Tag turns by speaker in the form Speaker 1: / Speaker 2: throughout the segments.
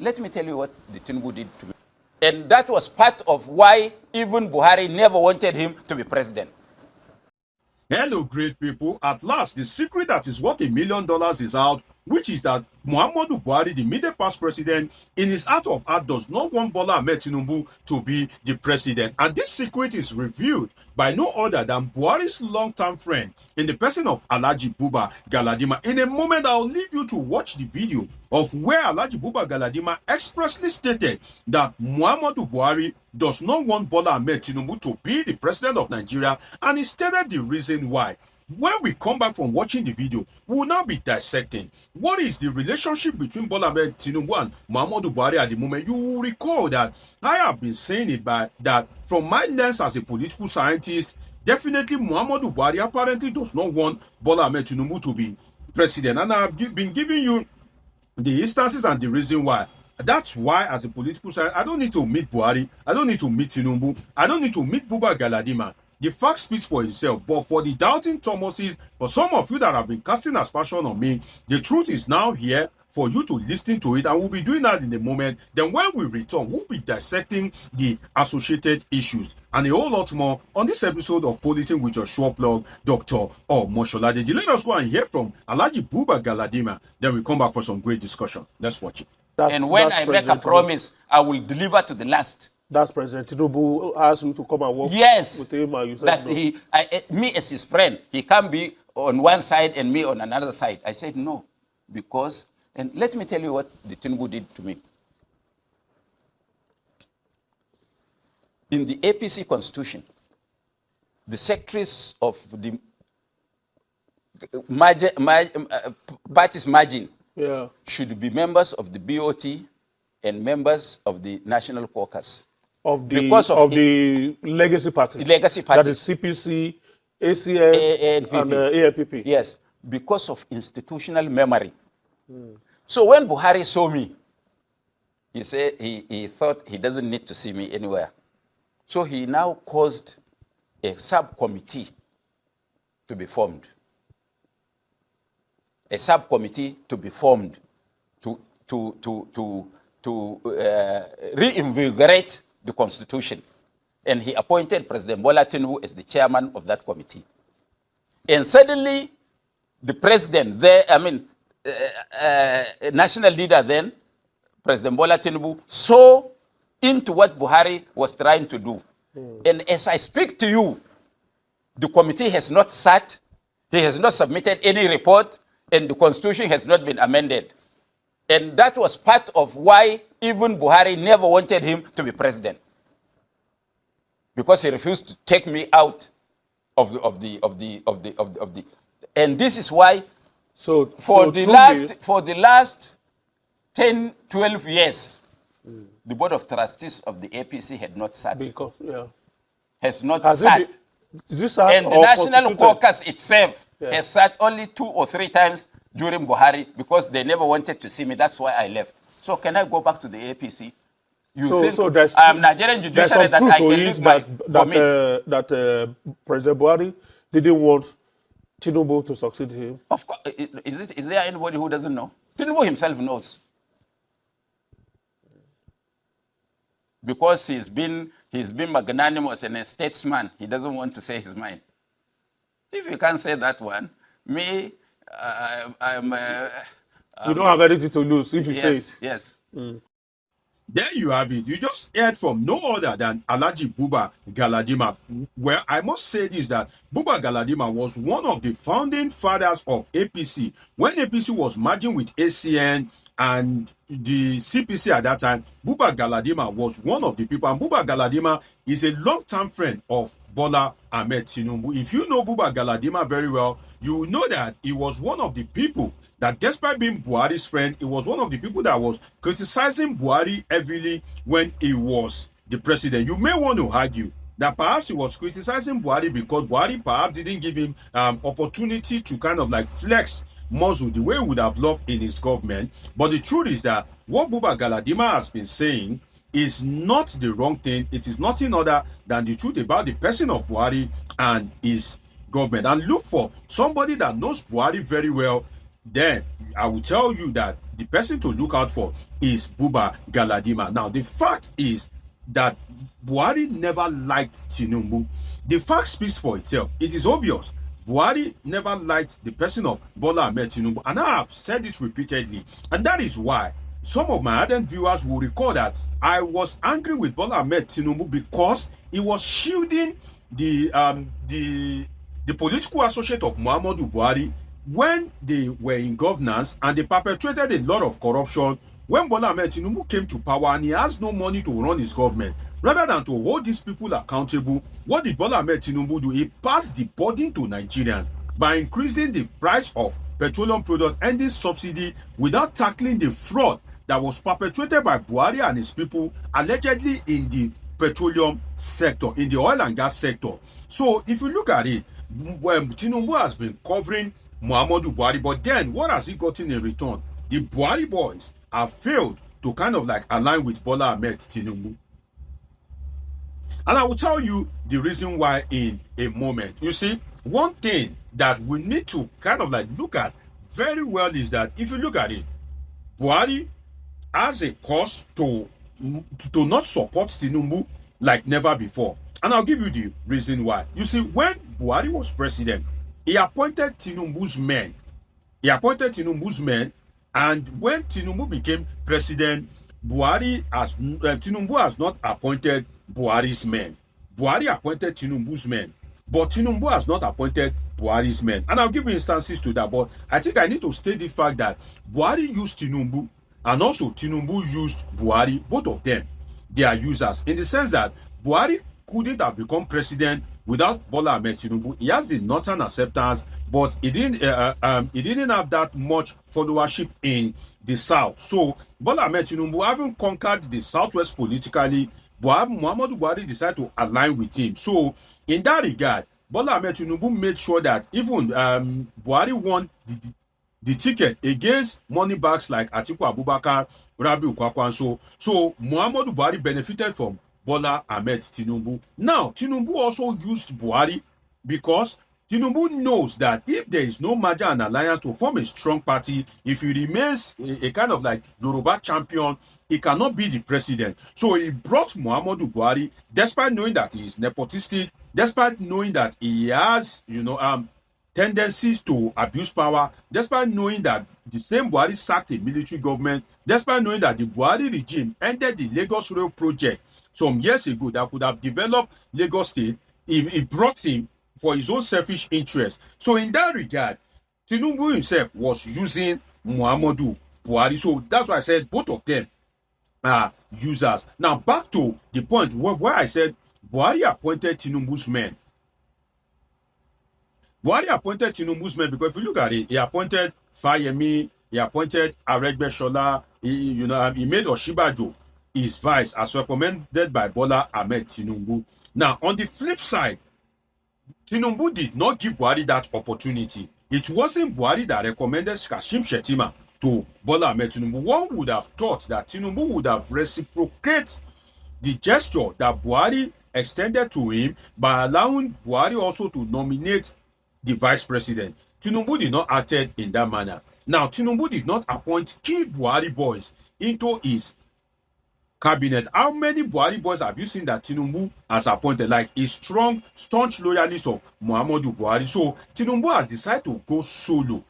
Speaker 1: let me tell you what the Tinubu did to me. And that was part of why even Buhari never wanted him to be president.
Speaker 2: Hello, great people. At last, the secret that is worth $1 million is out, which is that Muhammadu Buhari, the immediate past president, in his heart of heart does not want Bola Ahmed Tinubu to be the president. And this secret is revealed by no other than Buhari's longtime friend in the person of Alhaji Buba Galadima. In a moment, I'll leave you to watch the video of where Alhaji Buba Galadima expressly stated that Muhammadu Buhari does not want Bola Ahmed Tinubu to be the president of Nigeria, and he stated the reason why. When we come back from watching the video, we will now be dissecting what is the relationship between Bola Ahmed Tinubu and Muhammadu Buhari at the moment. You will recall that I have been saying it that from my lens as a political scientist, definitely Muhammadu Buhari apparently does not want Bola Ahmed Tinubu to be president. And I've been giving you the instances and the reason why. That's why, as a political scientist, I don't need to meet Buhari, I don't need to meet Tinubu, I don't need to meet Buba Galadima. The fact speaks for itself. But for the doubting Thomases, for some of you that have been casting aspersion on me, the truth is now here for you to listen to it, and we'll be doing that in a moment. Then when we return, we'll be dissecting the associated issues and a whole lot more on this episode of Politic with your sure plug, Dr. Moshola. Let us go and hear from Alhaji Buba Galadima. Then we come back for some great discussion. Let's watch it.
Speaker 1: And when I make a promise, I will deliver to the last.
Speaker 3: That's President Tinubu asked you to come and work with him, and you said
Speaker 1: that
Speaker 3: no.
Speaker 1: Me as his friend, he can't be on one side and me on another side. I said no, because, and let me tell you what the Tinubu did to me. In the APC constitution, the secretaries of the party's margin should be members of the BOT and members of the National Caucus.
Speaker 3: Of the legacy parties.
Speaker 1: Legacy parties.
Speaker 3: That is CPC, ACN, and ANPP.
Speaker 1: Yes, because of institutional memory. So when Buhari saw me, he said he thought he doesn't need to see me anywhere. So he now caused a subcommittee to be formed. A subcommittee to be formed to reinvigorate the Constitution. And he appointed President Bola Tinubu as the chairman of that committee. And suddenly, the president there, national leader then, President Bola Tinubu, saw into what Buhari was trying to do. And as I speak to you, the committee has not sat, he has not submitted any report, and the Constitution has not been amended. And that was part of why even Buhari never wanted him to be president, because he refused to take me out of the. And this is why. So for the last 10, 12 years, the board of trustees of the APC had not sat. Has not sat. And the National Caucus itself has sat only 2 or 3 times during Buhari, because they never wanted to see me. That's why I left. So can I go back to the APC? You think I'm Nigerian judiciary that I can leave that
Speaker 3: President Buhari didn't want Tinubu to succeed him?
Speaker 1: Of course. Is there anybody who doesn't know? Tinubu himself knows. Because he's been magnanimous and a statesman, he doesn't want to say his mind. If you can't say that one, me,
Speaker 3: you don't have anything to lose if you say it.
Speaker 1: Yes.
Speaker 2: There you have it. You just heard from no other than Alhaji Buba Galadima. Well, I must say this, that Buba Galadima was one of the founding fathers of APC. When APC was merging with ACN and the CPC at that time, Buba Galadima was one of the people. And Buba Galadima is a long-term friend of Bola Ahmed Tinubu. If you know Buba Galadima very well, you know that he was one of the people that, despite being Buhari's friend, he was one of the people that was criticizing Buhari heavily when he was the president. You may want to argue that perhaps he was criticizing Buhari because Buhari perhaps didn't give him opportunity to kind of like flex muscle the way he would have loved in his government. But the truth is that what Buba Galadima has been saying is not the wrong thing. It is nothing other than the truth about the person of Buhari and his government. And look for somebody that knows Buhari very well then I will tell you that the person to look out for is Buba Galadima. Now, the fact is that Buhari never liked Tinubu. The fact speaks for itself. It is obvious. Buhari never liked the person of Bola Ahmed Tinubu, and I have said it repeatedly, and that is why some of my ardent viewers will recall that I was angry with Bola Ahmed Tinubu because he was shielding the political associate of Muhammadu Buhari when they were in governance, and they perpetrated a lot of corruption. When Bola Ahmed Tinubu came to power and he has no money to run his government, rather than to hold these people accountable, what did Bola Ahmed Tinubu do? He passed the burden to Nigerians by increasing the price of petroleum products, ending subsidy, without tackling the fraud that was perpetrated by Buhari and his people, allegedly in the petroleum sector, in the oil and gas sector. So if you look at it, Tinubu has been covering Muhammadu Buhari, but then what has he gotten in return? The Buhari boys have failed to kind of like align with Bola Ahmed Tinubu. And I will tell you the reason why in a moment. You see, one thing that we need to kind of like look at very well is that if you look at it, Buhari has a cause to not support Tinubu like never before. And I'll give you the reason why. You see, when Buhari was president, he appointed Tinubu's men. And when Tinubu became president, Tinubu has not appointed Buhari's men. Buhari appointed Tinubu's men, but Tinubu has not appointed Buhari's men. And I'll give you instances to that, but I think I need to state the fact that Buhari used Tinubu, and also Tinubu used Buhari. Both of them, they are users, in the sense that Buhari couldn't have become president without Bola Ahmed Tinubu. He has the northern acceptance, but he didn't have that much followership in the south. So Bola Ahmed Tinubu, having conquered the southwest politically, Muhammadu Buhari decided to align with him. So in that regard, Bola Ahmed Tinubu made sure that even Buhari won the ticket against money bags like Atiku Abubakar, Rabi Kwakwanso. So Muhammadu Buhari benefited from Bola Ahmed Tinubu. Now, Tinubu also used Buhari because Tinubu knows that if there is no merger and alliance to form a strong party, if he remains a kind of like Yoruba champion, he cannot be the president. So he brought Muhammadu Buhari, despite knowing that he is nepotistic, despite knowing that he has, tendencies to abuse power, despite knowing that the same Buhari sacked a military government, despite knowing that the Buhari regime ended the Lagos Rail project some years ago that could have developed Lagos State. He brought him for his own selfish interest. So in that regard, Tinubu himself was using Muhammadu Buhari. So that's why I said both of them are users. Now back to the point where I said Buhari appointed Tinubu's men. Buhari appointed Tinubu's men because if you look at it, he appointed Fayemi, he appointed Aregbesola, he made Oshibajo his vice as recommended by Bola Ahmed Tinubu. Now, on the flip side, Tinubu did not give Buhari that opportunity. It wasn't Buhari that recommended Kashim Shettima to Bola Ahmed Tinubu. One would have thought that Tinubu would have reciprocated the gesture that Buhari extended to him by allowing Buhari also to nominate the vice president. Tinubu did not act in that manner. Now, Tinubu did not appoint key Buhari boys into his cabinet. How many Buhari boys have you seen that Tinubu has appointed? Like a strong, staunch loyalist of Muhammadu Buhari. So Tinubu has decided to go solo,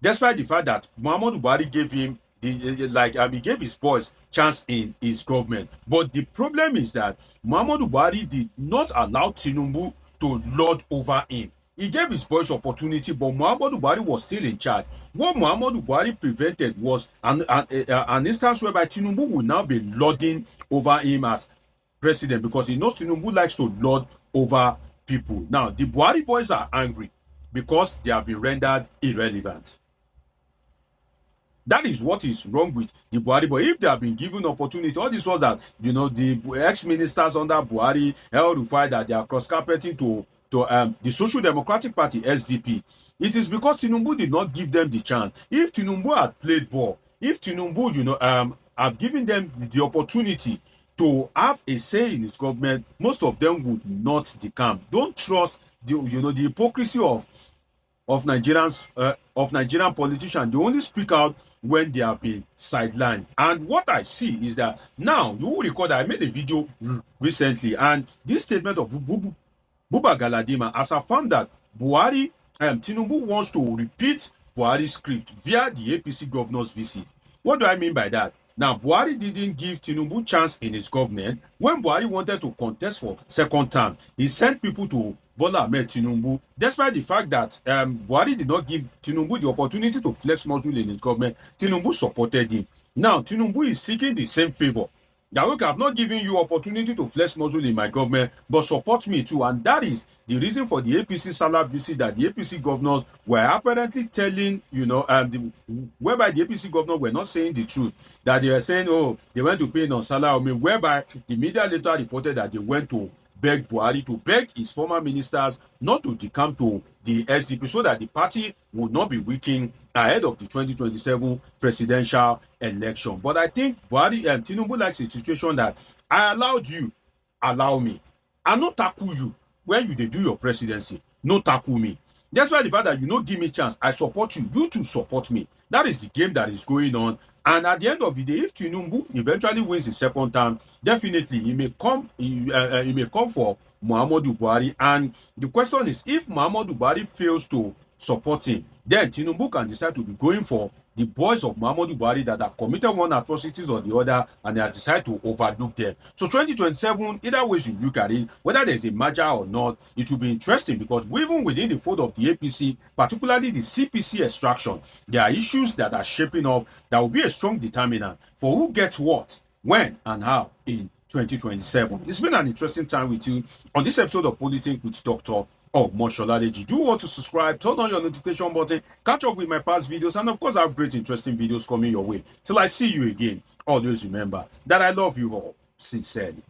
Speaker 2: despite the fact that Muhammadu Buhari gave him he gave his boys chance in his government. But the problem is that Muhammadu Buhari did not allow Tinubu to lord over him. He gave his boys opportunity, but Muhammadu Buhari was still in charge. What Muhammadu Buhari prevented was an instance whereby Tinubu will now be lording over him as president, because he knows Tinubu likes to lord over people. Now, the Buhari boys are angry because they have been rendered irrelevant. That is what is wrong with the Buhari boys. If they have been given opportunity, all this was that, the ex-ministers under Buhari, El Rufai, that they are cross-carpeting to the Social Democratic Party, SDP. It is because Tinubu did not give them the chance. If Tinubu had played ball, if Tinubu, have given them the opportunity to have a say in his government, most of them would not decamp. Don't trust the hypocrisy of of Nigerian politicians, they only speak out when they have been sidelined. And what I see is that now, you will recall that I made a video recently, and this statement of Buba Galadima has affirmed that Buhari Tinubu wants to repeat Buhari's script via the APC governor's visit. What do I mean by that? Now, Buhari didn't give Tinubu chance in his government. When Buhari wanted to contest for second term, he sent people to Bola Ahmed Tinubu, despite the fact that Buhari did not give Tinubu the opportunity to flex muscle in his government. Tinubu supported him. Now, Tinubu is seeking the same favor. Now, look, I've not given you opportunity to flex muscle in my government, but support me too. And that is the reason for the APC Salah visit, that the APC governors were apparently telling, whereby the APC governors were not saying the truth, that they were saying, oh, they went to pay on Salah. I mean, whereby the media later reported that they went to beg Buhari, to beg his former ministers not to decamp to the SDP, so that the party would not be weakened ahead of the 2027 presidential election. But I think Buhari and Tinubu likes a situation that I allowed you, allow me. I not tackle you when you do your presidency. No tackle me. That's why the fact that you don't give me chance, I support you. You too support me. That is the game that is going on. And at the end of the day, if Tinubu eventually wins the second term, definitely he may come for Muhammadu Buhari. And the question is, if Muhammadu Buhari fails to support him, then Tinubu can decide to be going for the boys of Muhammadu Buhari that have committed one atrocities or the other, and they have decided to overlook them. So 2027, either way you look at it, whether there's a merger or not, it will be interesting, because even within the fold of the APC, particularly the CPC extraction, there are issues that are shaping up that will be a strong determinant for who gets what, when, and how in 2027. It's been an interesting time with you on this episode of Politics with Dr. BOMBSHELL. Do want to subscribe, turn on your notification button, catch up with my past videos, and of course I have great interesting videos coming your way. Till I see you again, always remember that I love you all sincerely.